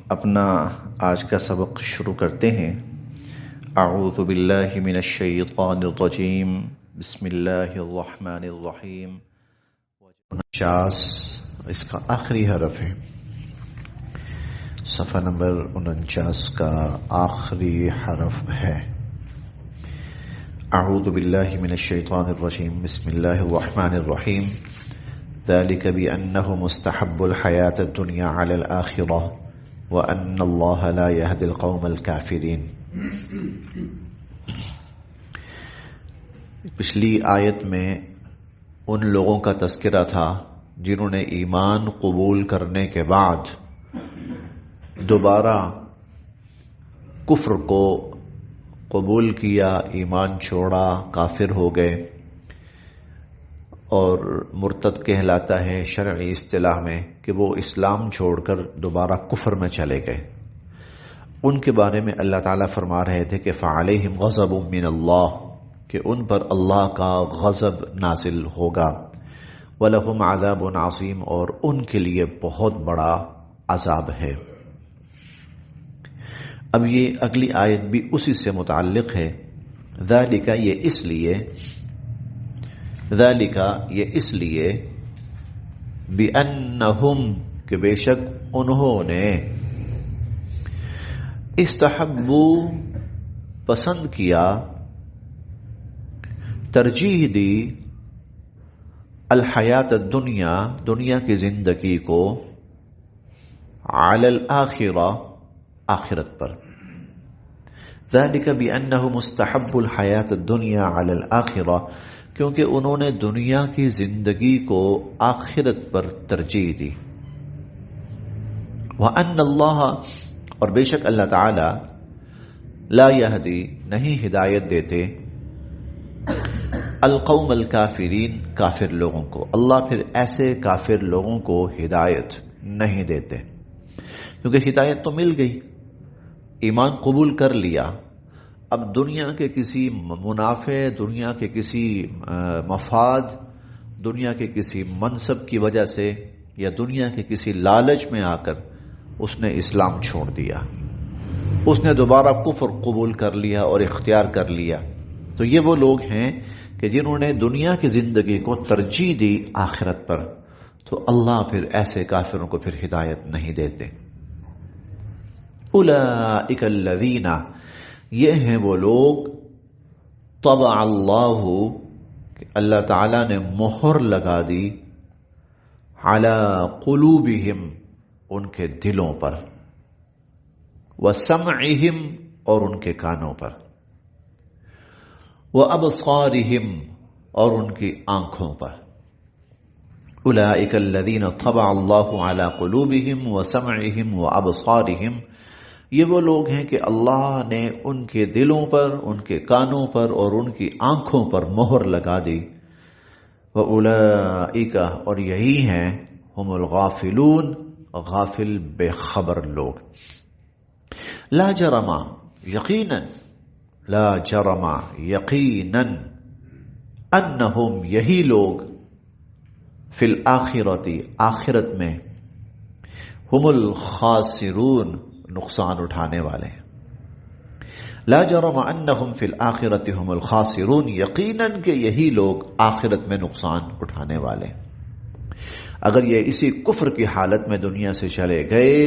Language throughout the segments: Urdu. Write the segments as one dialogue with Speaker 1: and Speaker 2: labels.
Speaker 1: اپنا آج کا سبق شروع کرتے ہیں۔ اعوذ باللہ من الشیطان الرجیم، بسم اللہ الرحمن الرحیم۔ 49 اس کا آخری حرف ہے، صفحہ نمبر 49 کا آخری حرف ہے۔ اعوذ باللہ من الشیطان الرجیم، بسم اللہ الرحمن الرحیم۔ ذلك بأنه مستحب الحياة الدنيا على الآخرة وأن الله لا يهدي القوم الكافرين۔ پچھلی آیت میں ان لوگوں کا تذکرہ تھا جنہوں نے ایمان قبول کرنے کے بعد دوبارہ کفر کو قبول کیا، ایمان چھوڑا، کافر ہو گئے، اور مرتد کہلاتا ہے شرعی اصطلاح میں کہ وہ اسلام چھوڑ کر دوبارہ کفر میں چلے گئے۔ ان کے بارے میں اللہ تعالیٰ فرما رہے تھے کہ فعلیہم غضب من اللہ، کہ ان پر اللہ کا غضب نازل ہوگا، وَلَهُمْ عَذَابٌ عَظِيمٌ، اور ان کے لیے بہت بڑا عذاب ہے۔ اب یہ اگلی آیت بھی اسی سے متعلق ہے۔ ذالک، یہ اس لیے بِأَنَّهُمْ، کہ بے شک انہوں نے استحبوا، پسند کیا، ترجیح دی، الحیات الدنیا، دنیا کی زندگی کو، علی الآخرہ، آخرت پر۔ ذالک بِأَنَّهُمْ استحبوا الحیات الدنیا علی الآخرہ، کیونکہ انہوں نے دنیا کی زندگی کو آخرت پر ترجیح دی۔ وَأَنَّ اللَّهَ، اور بے شک اللہ تعالی، لا یہدی، نہیں ہدایت دیتے، القوم الکافرین، کافر لوگوں کو۔ اللہ پھر ایسے کافر لوگوں کو ہدایت نہیں دیتے، کیونکہ ہدایت تو مل گئی، ایمان قبول کر لیا، اب دنیا کے کسی منافع، دنیا کے کسی مفاد، دنیا کے کسی منصب کی وجہ سے یا دنیا کے کسی لالچ میں آ کر اس نے اسلام چھوڑ دیا، اس نے دوبارہ کفر قبول کر لیا اور اختیار کر لیا، تو یہ وہ لوگ ہیں کہ جنہوں نے دنیا کی زندگی کو ترجیح دی آخرت پر، تو اللہ پھر ایسے کافروں کو پھر ہدایت نہیں دیتے۔ اولئک الذین، یہ ہیں وہ لوگ، طبع اللہ، کہ اللہ تعالی نے مہر لگا دی، علی قلوبہم، ان کے دلوں پر، وسمعہم، اور ان کے کانوں پر، وابصارہم، اور ان کی آنکھوں پر۔ اولئک الذین طبع اللہ علی قلوبہم وسمعہم وابصارہم، یہ وہ لوگ ہیں کہ اللہ نے ان کے دلوں پر، ان کے کانوں پر اور ان کی آنکھوں پر مہر لگا دی۔ وَأُولَئِكَ، اور یہی ہیں، ہم الغافلون، غافل بے خبر لوگ۔ لا جرم، یقیناً، لا جرم، یقیناً، انہم، یہی لوگ، فی الآخرۃ، آخرت میں، ہم الخاسرون، نقصان اٹھانے والے ہیں۔ لا جرم انہم فی الآخرۃ ہم الخاسرون، یقیناً کہ یہی لوگ آخرت میں نقصان اٹھانے والے ہیں۔ اگر یہ اسی کفر کی حالت میں دنیا سے چلے گئے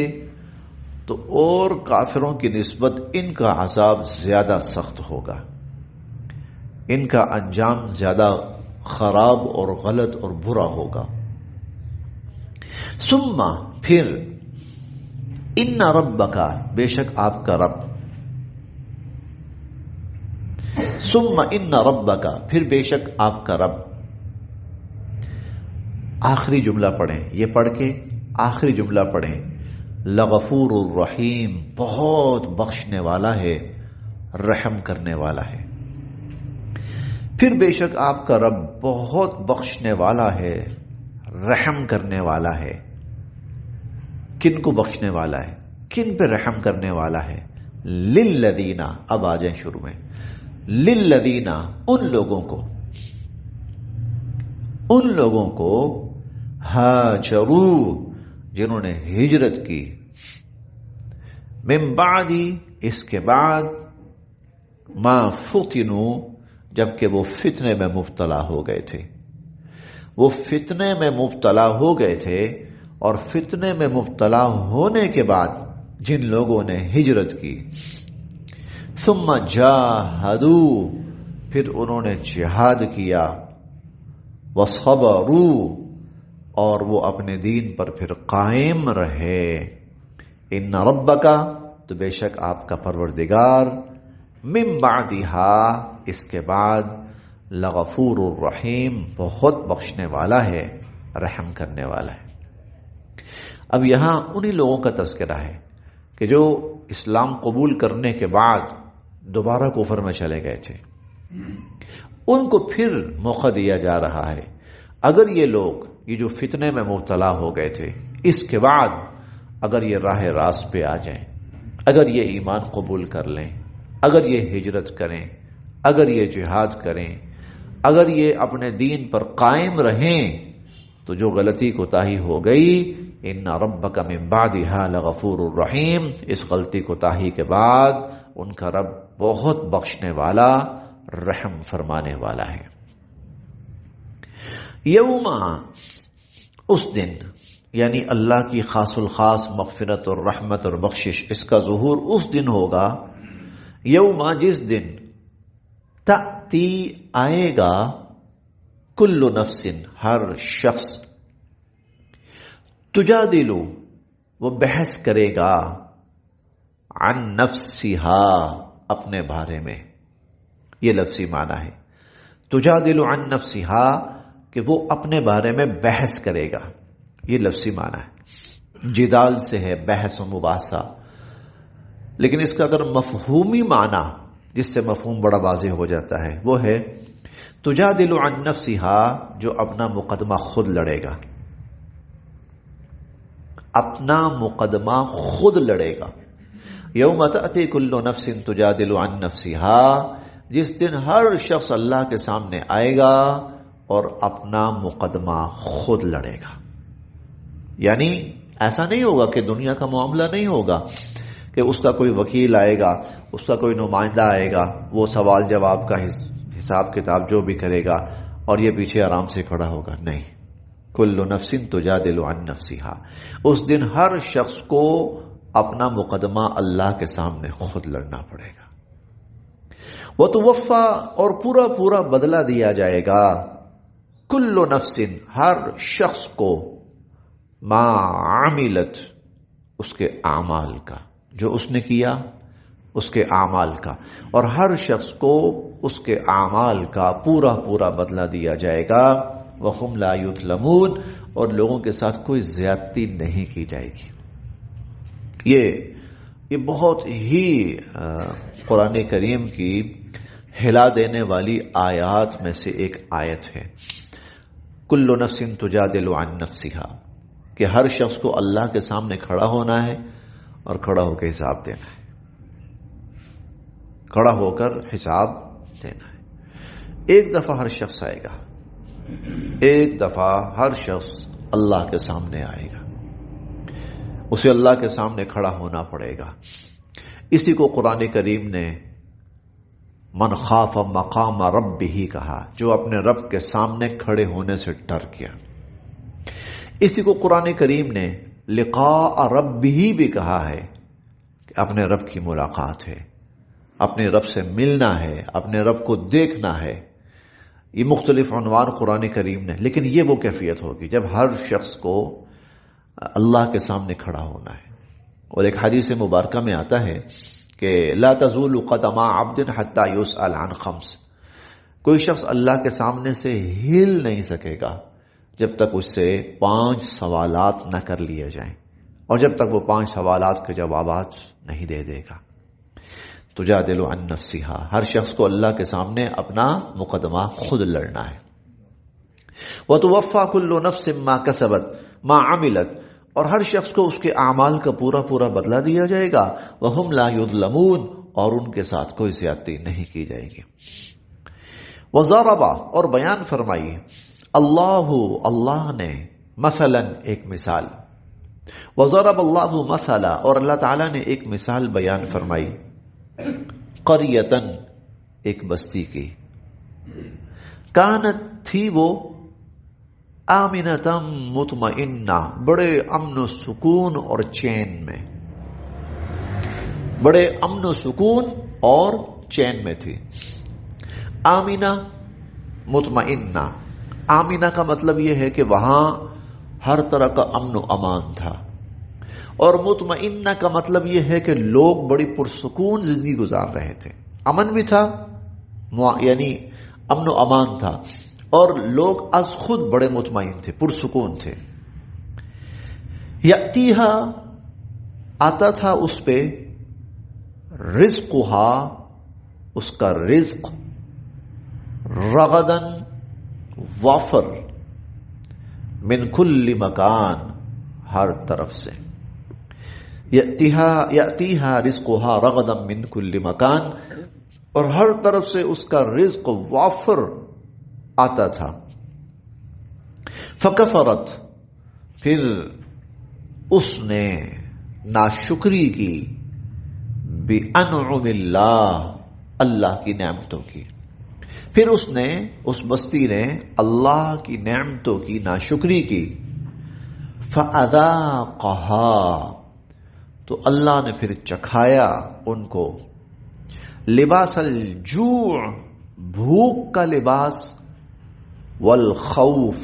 Speaker 1: تو اور کافروں کی نسبت ان کا عذاب زیادہ سخت ہوگا، ان کا انجام زیادہ خراب اور غلط اور برا ہوگا۔ ثم، پھر، ان ربک، بے شک آپ کا رب، ثم ان ربک، پھر بے شک آپ کا رب، آخری جملہ پڑھیں، یہ پڑھ کے آخری جملہ پڑھیں، لغفور الرحیم، بہت بخشنے والا ہے، رحم کرنے والا ہے۔ پھر بے شک آپ کا رب بہت بخشنے والا ہے، رحم کرنے والا ہے۔ کن کو بخشنے والا ہے، کن پہ رحم کرنے والا ہے؟ للذین، اب آ جائیں شروع میں، للذین، ان لوگوں کو ہاجروا، جنہوں نے ہجرت کی، من بعد اس کے بعد، ما فتنوا جبکہ وہ فتنے میں مبتلا ہو گئے تھے، وہ فتنے میں مبتلا ہو گئے تھے، اور فتنے میں مبتلا ہونے کے بعد جن لوگوں نے ہجرت کی، ثم جاہدوا پھر انہوں نے جہاد کیا، وصبروا اور وہ اپنے دین پر پھر قائم رہے، ان ربک تو بے شک آپ کا پروردگار، من بعدها اس کے بعد، لغفور الرحیم بہت بخشنے والا ہے، رحم کرنے والا ہے۔ اب یہاں انہی لوگوں کا تذکرہ ہے کہ جو اسلام قبول کرنے کے بعد دوبارہ کفر میں چلے گئے تھے، ان کو پھر موقع دیا جا رہا ہے۔ اگر یہ لوگ یہ جو فتنے میں مبتلا ہو گئے تھے، اس کے بعد اگر یہ راہ راست پہ آ جائیں، اگر یہ ایمان قبول کر لیں، اگر یہ ہجرت کریں، اگر یہ جہاد کریں، اگر یہ اپنے دین پر قائم رہیں، تو جو غلطی کوتاہی ہو گئی، ان ربک من بعدها لغفور الرحیم، اس غلطی کوتاہی کے بعد ان کا رب بہت بخشنے والا، رحم فرمانے والا ہے۔ یوم اس دن، یعنی اللہ کی خاص الخاص مغفرت اور رحمت اور بخشش، اس کا ظہور اس دن ہوگا، یوم جس دن، تأتی آئے گا، کل نفس ہر شخص، تجادلو وہ بحث کرے گا، عن نفسها اپنے بارے میں، یہ لفظی معنی ہے، تجادلو عن نفسها کہ وہ اپنے بارے میں بحث کرے گا، یہ لفظی معنی ہے، جدال سے ہے، بحث و مباحثہ، لیکن اس کا اگر مفہومی معنی جس سے مفہوم بڑا واضح ہو جاتا ہے، وہ ہے تجادل عن نفسها جو اپنا مقدمہ خود لڑے گا، اپنا مقدمہ خود لڑے گا۔ یوم تأتی کل نفس تجادل عن نفسها جس دن ہر شخص اللہ کے سامنے آئے گا اور اپنا مقدمہ خود لڑے گا، یعنی ایسا نہیں ہوگا کہ دنیا کا معاملہ نہیں ہوگا کہ اس کا کوئی وکیل آئے گا، اس کا کوئی نمائندہ آئے گا، وہ سوال جواب کا حساب کتاب جو بھی کرے گا اور یہ پیچھے آرام سے کھڑا ہوگا، نہیں، کل نفس تجادل عن نفسها، اس دن ہر شخص کو اپنا مقدمہ اللہ کے سامنے خود لڑنا پڑے گا، وتوفى اور پورا پورا بدلہ دیا جائے گا، کل نفس ہر شخص کو، ما عملت اس کے اعمال کا، جو اس نے کیا اس کے اعمال کا، اور ہر شخص کو اس کے اعمال کا پورا پورا بدلہ دیا جائے گا، وَهُمْ لَا يُظْلَمُونَ اور لوگوں کے ساتھ کوئی زیادتی نہیں کی جائے گی۔ یہ بہت ہی قرآن کریم کی ہلا دینے والی آیات میں سے ایک آیت ہے، کل نفس تجادل عن نفسها، کہ ہر شخص کو اللہ کے سامنے کھڑا ہونا ہے اور کھڑا ہو کے حساب دینا ہے، کھڑا ہو کر حساب دینا ہے۔ ایک دفعہ ہر شخص آئے گا، ایک دفعہ ہر شخص اللہ کے سامنے آئے گا، اسے اللہ کے سامنے کھڑا ہونا پڑے گا۔ اسی کو قرآن کریم نے من خاف مقام ربہ کہا، جو اپنے رب کے سامنے کھڑے ہونے سے ڈر گیا۔ اسی کو قرآن کریم نے لقاء ربہ بھی کہا ہے کہ اپنے رب کی ملاقات ہے، اپنے رب سے ملنا ہے، اپنے رب کو دیکھنا ہے۔ یہ مختلف عنوان قرآن کریم نے، لیکن یہ وہ کیفیت ہوگی جب ہر شخص کو اللہ کے سامنے کھڑا ہونا ہے۔ اور ایک حدیث مبارکہ میں آتا ہے کہ لا تزول قدم عبد حتى يسأل عن خمس، کوئی شخص اللہ کے سامنے سے ہل نہیں سکے گا جب تک اس سے 5 سوالات نہ کر لیے جائیں، اور جب تک وہ 5 سوالات کے جوابات نہیں دے دے گا۔ تجادل عن نفسها، ہر شخص کو اللہ کے سامنے اپنا مقدمہ خود لڑنا ہے۔ وتوفى كل نفس ما كسبت ما عملت، اور ہر شخص کو اس کے اعمال کا پورا پورا بدلہ دیا جائے گا، وهم لا يظلمون اور ان کے ساتھ کوئی زیادتی نہیں کی جائے گی۔ وضرب اور بیان فرمائی، اللہ نے مثلا ایک مثال، وضرب اللہ مثلا، اور اللہ تعالیٰ نے ایک مثال بیان فرمائی، قریتن، ایک بستی کی، کانت، تھی وہ، آمنتم، مطمئنہ، بڑے امن و سکون اور چین میں، بڑے امن و سکون اور چین میں تھی۔ آمینہ، مطمئنہ۔ آمینہ کا مطلب یہ ہے کہ وہاں ہر طرح کا امن و امان تھا، اور مطمئنہ کا مطلب یہ ہے کہ لوگ بڑی پرسکون زندگی گزار رہے تھے، امن بھی تھا، یعنی امن و امان تھا، اور لوگ از خود بڑے مطمئن تھے، پرسکون تھے۔ یأتیہا، آتا تھا اس پہ، رزقہا، اس کا رزق، رغدن، وافر، من کل مکان، ہر طرف سے، یأتیہا رزقہا رغدن من کل مکان، اور ہر طرف سے اس کا رزق وافر آتا تھا۔ فکفرت، پھر اس نے ناشکری کی، بِأَنْعُمِ اللَّهِ، اللہ کی نعمتوں کی، پھر اس بستی نے اللہ کی نعمتوں کی ناشکری کی۔ فَأَذَاقَهَا، تو اللہ نے پھر چکھایا ان کو، لباس الجوع، بھوک کا لباس، والخوف،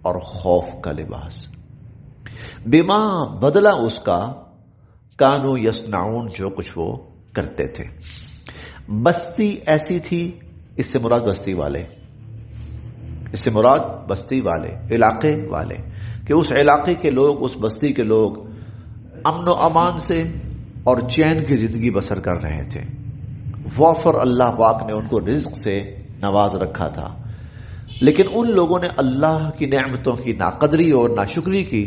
Speaker 1: اور خوف کا لباس، بما، بدلہ اس کا، کانو یصنعون، جو کچھ وہ کرتے تھے۔ بستی ایسی تھی، اس سے مراد بستی والے، اس سے مراد بستی والے، علاقے والے، کہ اس علاقے کے لوگ، اس بستی کے لوگ امن و امان سے اور چین کی زندگی بسر کر رہے تھے۔ وافر، اللہ پاک نے ان کو رزق سے نواز رکھا تھا، لیکن ان لوگوں نے اللہ کی نعمتوں کی ناقدری اور ناشکری کی،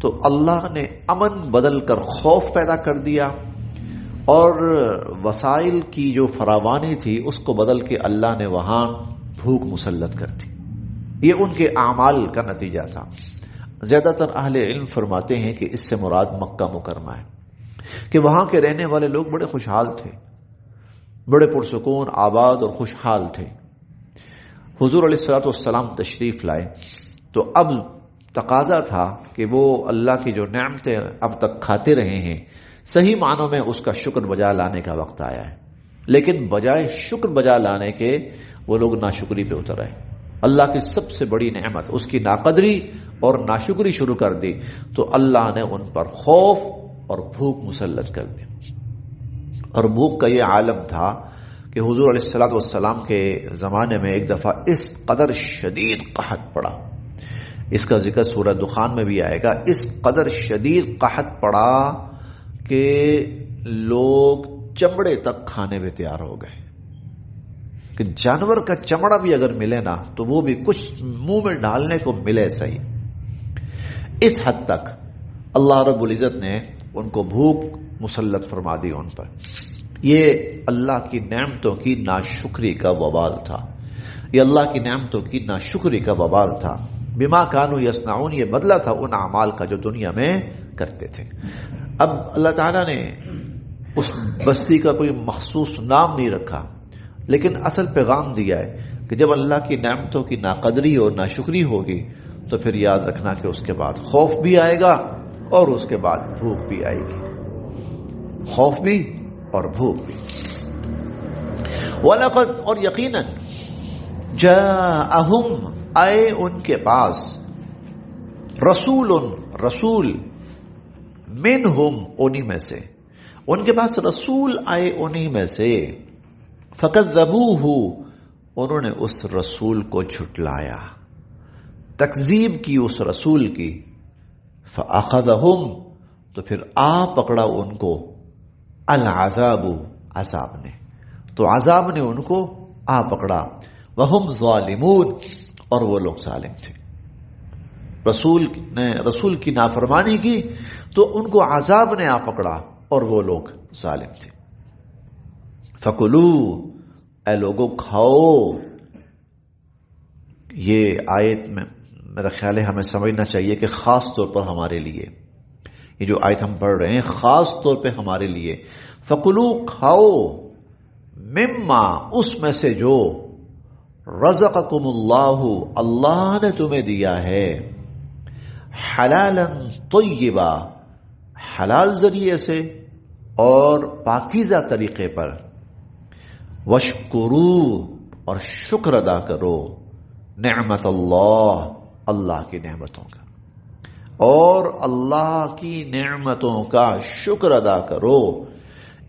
Speaker 1: تو اللہ نے امن بدل کر خوف پیدا کر دیا، اور وسائل کی جو فراوانی تھی اس کو بدل کے اللہ نے وہاں بھوک مسلط کر دی۔ یہ ان کے اعمال کا نتیجہ تھا۔ زیادہ تر اہل علم فرماتے ہیں کہ اس سے مراد مکہ مکرمہ ہے، کہ وہاں کے رہنے والے لوگ بڑے خوشحال تھے، بڑے پرسکون، آباد اور خوشحال تھے۔ حضور علیہ الصلوۃ والسلام تشریف لائے تو اب تقاضا تھا کہ وہ اللہ کی جو نعمتیں اب تک کھاتے رہے ہیں، صحیح معنوں میں اس کا شکر بجا لانے کا وقت آیا ہے، لیکن بجائے شکر بجا لانے کے وہ لوگ ناشکری پہ اتر آئے، اللہ کی سب سے بڑی نعمت، اس کی ناقدری اور ناشکری شروع کر دی، تو اللہ نے ان پر خوف اور بھوک مسلط کر دی۔ اور بھوک کا یہ عالم تھا کہ حضور علیہ الصلوۃ والسلام کے زمانے میں ایک دفعہ اس قدر شدید قحط پڑا، اس کا ذکر سورہ دخان میں بھی آئے گا، اس قدر شدید قحط پڑا کہ لوگ چمڑے تک کھانے میں تیار ہو گئے، کہ جانور کا چمڑا بھی اگر ملے نا تو وہ بھی کچھ منہ میں ڈالنے کو ملے صحیح۔ اس حد تک اللہ رب العزت نے ان کو بھوک مسلط فرما دی ان پر۔ یہ اللہ کی نعمتوں کی ناشکری کا وبال تھا، یہ اللہ کی نعمتوں کی ناشکری کا وبال تھا۔ بما کانوا یصنعون، یہ بدلہ تھا ان اعمال کا جو دنیا میں کرتے تھے۔ اب اللہ تعالیٰ نے اس بستی کا کوئی مخصوص نام نہیں رکھا، لیکن اصل پیغام دیا ہے کہ جب اللہ کی نعمتوں کی ناقدری اور ناشکری ہوگی تو پھر یاد رکھنا کہ اس کے بعد خوف بھی آئے گا اور اس کے بعد بھوک بھی آئے گی، خوف بھی اور بھوک بھی۔ وَلَقَدْ، اور یقیناً، جَاءَهُمْ، آئے ان کے پاس، رسول منہم، انہی میں سے، ان کے پاس رسول آئے انہی میں سے، فَكَذَّبُوهُ، انہوں نے اس رسول کو جھٹلایا، تکذیب کی اس رسول کی، فَأَخَذَهُمْ، تو پھر پکڑا ان کو، العذاب، عذاب نے، تو عذاب نے ان کو پکڑا، وَهُمْ ظَالِمُونَ، اور وہ لوگ ظالم تھے۔ رسول نے رسول کی نافرمانی کی تو ان کو عذاب نے پکڑا اور وہ لوگ ظالم تھے۔ فَكُلُوا، اے لوگوں کھاؤ۔ یہ آیت میں میرا خیال ہے ہمیں سمجھنا چاہیے کہ خاص طور پر ہمارے لیے یہ جو آیت ہم پڑھ رہے ہیں خاص طور پہ ہمارے لیے. فَكُلُوا کھاؤ مما اس میں سے جو رزقکم اللہ اللہ نے تمہیں دیا ہے حلالا طیبا حلال ذریعے سے اور پاکیزہ طریقے پر. واشکروا اور شکر ادا کرو نعمت اللہ اللہ کی نعمتوں کا اور اللہ کی نعمتوں کا شکر ادا کرو.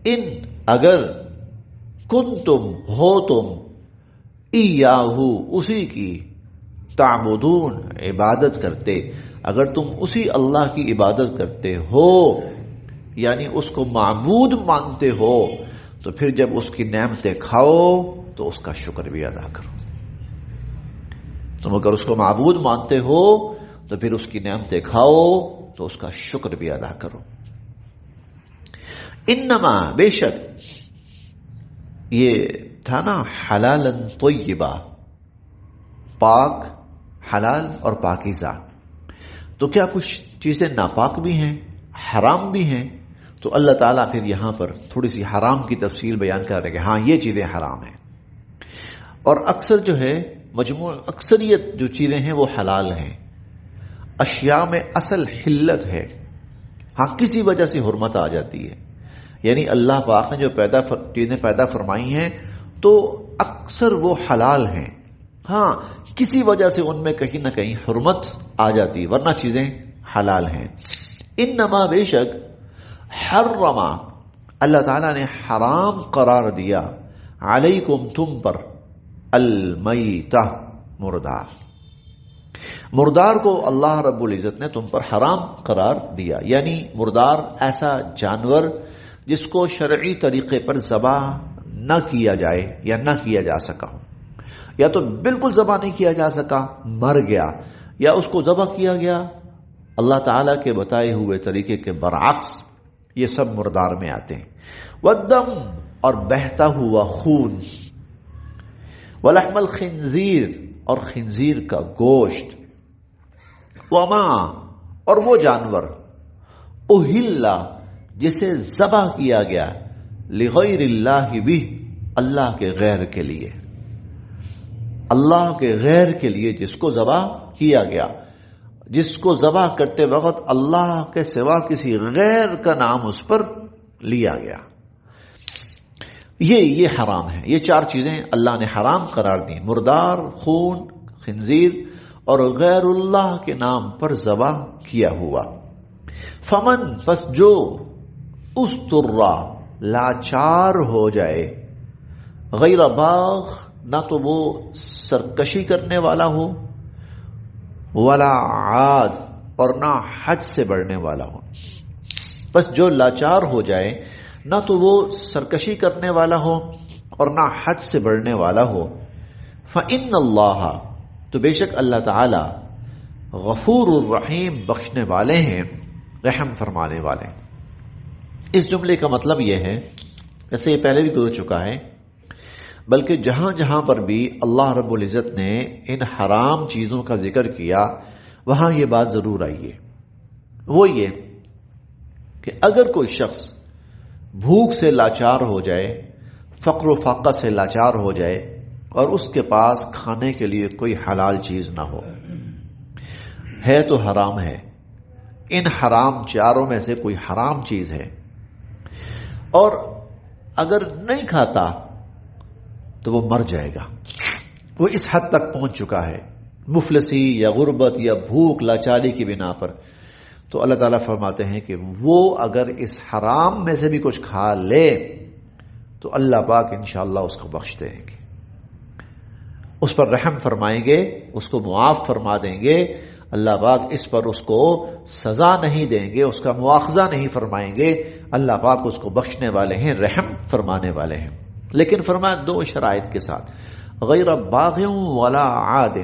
Speaker 1: ان اگر کنتم ہو تم ایاہو اسی کی تعبدون عبادت کرتے اگر تم اسی اللہ کی عبادت کرتے ہو یعنی اس کو معبود مانتے ہو تو پھر جب اس کی نعمتیں کھاؤ تو اس کا شکر بھی ادا کرو. تم اگر اس کو معبود مانتے ہو تو پھر اس کی نعمتیں کھاؤ تو اس کا شکر بھی ادا کرو. انما بے شک یہ تھا نا حلالا طیبا پاک حلال اور پاکیزہ. تو کیا کچھ چیزیں ناپاک بھی ہیں حرام بھی ہیں؟ تو اللہ تعالیٰ پھر یہاں پر تھوڑی سی حرام کی تفصیل بیان کر رہے کہ ہاں یہ چیزیں حرام ہیں اور اکثر جو ہے اکثریت جو چیزیں ہیں وہ حلال ہیں. اشیاء میں اصل حلت ہے ہاں کسی وجہ سے حرمت آ جاتی ہے یعنی اللہ پاک نے جو چیزیں پیدا فرمائی ہیں تو اکثر وہ حلال ہیں ہاں کسی وجہ سے ان میں کہیں نہ کہیں حرمت آ جاتی ورنہ چیزیں حلال ہیں. انما بے شک حرم اللہ تعالیٰ نے حرام قرار دیا علیکم تم پر المیتہ مردار کو اللہ رب العزت نے تم پر حرام قرار دیا یعنی مردار ایسا جانور جس کو شرعی طریقے پر ذبح نہ کیا جائے یا نہ کیا جا سکا یا تو بالکل ذبح نہیں کیا جا سکا مر گیا یا اس کو ذبح کیا گیا اللہ تعالیٰ کے بتائے ہوئے طریقے کے برعکس یہ سب مردار میں آتے ہیں. والدم اور بہتا ہوا خون ولحم الخنزیر اور خنزیر کا گوشت وما اور وہ جانور اہلا جسے ذبح کیا گیا لغیر اللہ بھی اللہ کے غیر کے لیے اللہ کے غیر کے لیے جس کو ذبح کیا گیا جس کو ذبح کرتے وقت اللہ کے سوا کسی غیر کا نام اس پر لیا گیا یہ حرام ہے. یہ چار چیزیں اللہ نے حرام قرار دی مردار خون خنزیر اور غیر اللہ کے نام پر ذبح کیا ہوا. فمن پس جو استرا لاچار ہو جائے غیر باغ نہ تو وہ سرکشی کرنے والا ہو ولا عاد اور نہ حد سے بڑھنے والا ہو. بس جو لاچار ہو جائے نہ تو وہ سرکشی کرنے والا ہو اور نہ حد سے بڑھنے والا ہو. فإن اللہ تو بے شک اللہ تعالی غفور الرحیم بخشنے والے ہیں رحم فرمانے والے. اس جملے کا مطلب یہ ہے ایسے یہ پہلے بھی گزر چکا ہے بلکہ جہاں جہاں پر بھی اللہ رب العزت نے ان حرام چیزوں کا ذکر کیا وہاں یہ بات ضرور آئی ہے. وہ یہ کہ اگر کوئی شخص بھوک سے لاچار ہو جائے فقر و فاقہ سے لاچار ہو جائے اور اس کے پاس کھانے کے لیے کوئی حلال چیز نہ ہو ہے تو حرام ہے. ان حرام چاروں میں سے کوئی حرام چیز ہے اور اگر نہیں کھاتا تو وہ مر جائے گا. وہ اس حد تک پہنچ چکا ہے مفلسی یا غربت یا بھوک لاچاری کی بنا پر. تو اللہ تعالیٰ فرماتے ہیں کہ وہ اگر اس حرام میں سے بھی کچھ کھا لے تو اللہ پاک انشاءاللہ اس کو بخش دیں گے اس پر رحم فرمائیں گے اس کو معاف فرما دیں گے. اللہ پاک اس پر اس کو سزا نہیں دیں گے اس کا مواخذہ نہیں فرمائیں گے. اللہ پاک اس کو بخشنے والے ہیں رحم فرمانے والے ہیں. لیکن فرمایا دو شرائط کے ساتھ غیر باغ ولا عاد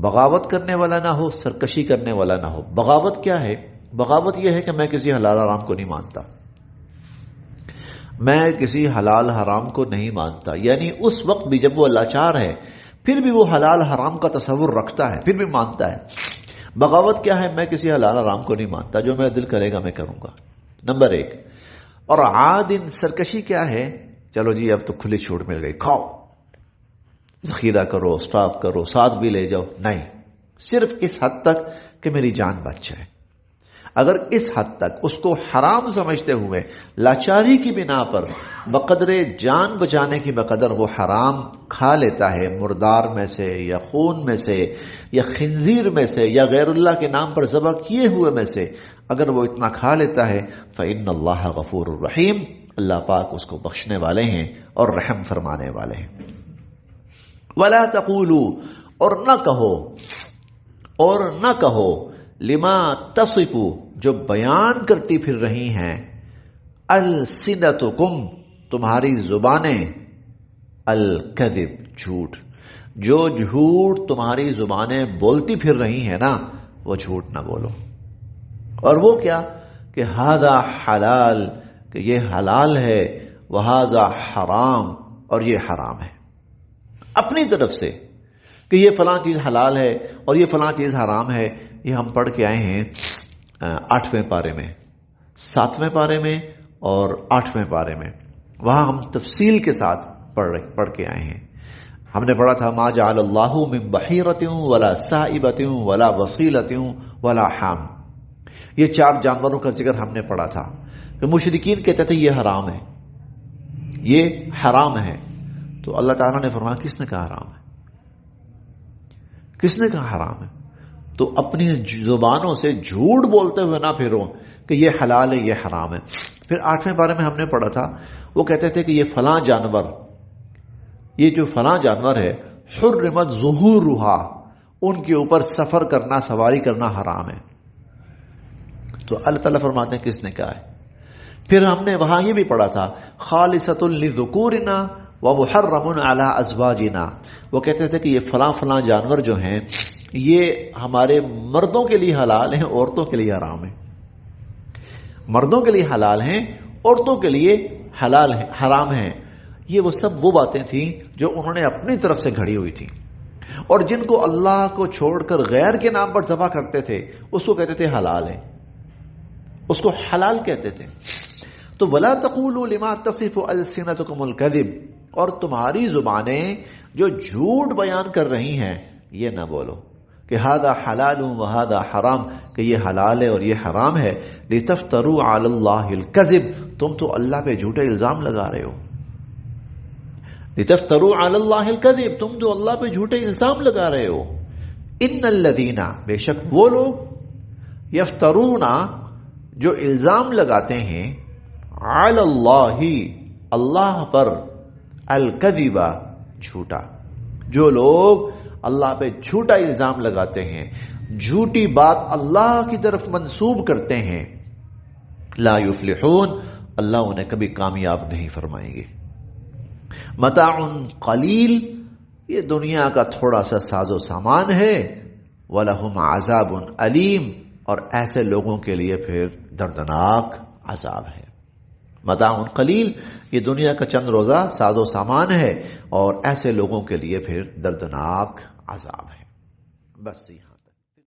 Speaker 1: بغاوت کرنے والا نہ ہو سرکشی کرنے والا نہ ہو. بغاوت کیا ہے؟ بغاوت یہ ہے کہ میں کسی حلال حرام کو نہیں مانتا میں کسی حلال حرام کو نہیں مانتا یعنی اس وقت بھی جب وہ لاچار ہے پھر بھی وہ حلال حرام کا تصور رکھتا ہے پھر بھی مانتا ہے بغاوت کیا ہے؟ میں کسی حلال حرام کو نہیں مانتا، جو میرا دل کرے گا میں کروں گا، نمبر 1۔ اور عادن سرکشی کیا ہے؟ چلو جی اب تو کھلی چھوٹ مل گئی، کھاؤ، ذخیرہ کرو، اسٹاک کرو، ساتھ بھی لے جاؤ، نہیں، صرف اس حد تک کہ میری جان بچ جائے۔ اگر اس حد تک اس کو حرام سمجھتے ہوئے لاچاری کی بنا پر بقدر جان بچانے کی بقدر وہ حرام کھا لیتا ہے، مردار میں سے یا خون میں سے یا خنزیر میں سے یا غیر اللہ کے نام پر ذبح کیے ہوئے میں سے اگر وہ اتنا کھا لیتا ہے فإن اللہ غفور الرحیم، اللہ پاک اس کو بخشنے والے ہیں اور رحم فرمانے والے ہیں۔ ولا تقولوا، اور نہ کہو لما تصفو، جو بیان کرتی پھر رہی ہیں، السنتکم، تمہاری زبانیں، الکذب، جھوٹ، جو جھوٹ تمہاری زبانیں بولتی پھر رہی ہیں نا وہ جھوٹ نہ بولو۔ اور وہ کیا کہ ھذا حلال، کہ یہ حلال ہے، وھذا حرام، اور یہ حرام ہے، اپنی طرف سے کہ یہ فلاں چیز حلال ہے اور یہ فلاں چیز حرام ہے۔ یہ ہم پڑھ کے آئے ہیں 8ویں پارے میں، 7ویں پارے میں اور 8ویں پارے میں، وہاں ہم تفصیل کے ساتھ پڑھ کے آئے ہیں۔ ہم نے پڑھا تھا ما جعل اللہ من بحیرۃ ولا سائبۃ ولا وصیلۃ ولا حام، یہ 4 جانوروں کا ذکر ہم نے پڑھا تھا کہ مشرکین کہتے تھے یہ حرام ہے، یہ حرام ہے، تو اللہ تعالیٰ نے فرمایا کس نے کہا حرام ہے؟ کس نے کہا حرام ہے؟ تو اپنی زبانوں سے جھوٹ بولتے ہوئے نہ پھرو کہ یہ حلال ہے یہ حرام ہے۔ پھر 8ویں بارے میں ہم نے پڑھا تھا، وہ کہتے تھے کہ یہ فلاں جانور، یہ جو فلاں جانور ہے، حرمت ظہورھا، ان کے اوپر سفر کرنا، سواری کرنا حرام ہے۔ تو اللہ تعالیٰ فرماتے ہیں کس نے کہا ہے؟ پھر ہم نے وہاں یہ بھی پڑھا تھا خالصۃ لذکورنا ومحرم علی ازواجنا، وہ کہتے تھے کہ یہ فلاں فلاں جانور جو ہیں یہ ہمارے مردوں کے لیے حلال ہیں، عورتوں کے لیے حرام ہیں، مردوں کے لیے حلال ہیں، عورتوں کے لیے حلال ہیں، حرام ہیں۔ یہ وہ سب وہ باتیں تھیں جو انہوں نے اپنی طرف سے گھڑی ہوئی تھیں، اور جن کو اللہ کو چھوڑ کر غیر کے نام پر ذبح کرتے تھے اس کو کہتے تھے حلال ہے، اس کو حلال کہتے تھے۔ تو ولا تقولوا لما تصف السنتکم الکذب، اور تمہاری زبانیں جو جھوٹ بیان کر رہی ہیں یہ نہ بولو کہ ھذا حلال وھذا حرام، کہ یہ حلال ہے اور یہ حرام ہے، لتفتروا علی اللہ الکذب، تم تو اللہ پہ جھوٹے الزام لگا رہے ہو، لتفتروا علی اللہ الکذب، تم تو اللہ پہ جھوٹے الزام لگا رہے ہو۔ ان الذین، بے شک وہ لوگ، یفترون، جو الزام لگاتے ہیں، علی اللہ، اللہ پر، الکذب، جھوٹا، جو لوگ اللہ پہ جھوٹا الزام لگاتے ہیں، جھوٹی بات اللہ کی طرف منسوب کرتے ہیں، لا یفلحون، اللہ انہیں کبھی کامیاب نہیں فرمائیں گے۔ متاع قلیل، یہ دنیا کا تھوڑا سا ساز و سامان ہے، وَلَهُمْ عَذَابٌ علیم، اور ایسے لوگوں کے لیے پھر دردناک عذاب ہے۔ متاع قلیل، یہ دنیا کا چند روزہ ساز و سامان ہے، اور ایسے لوگوں کے لیے پھر دردناک عذاب ہے۔ بس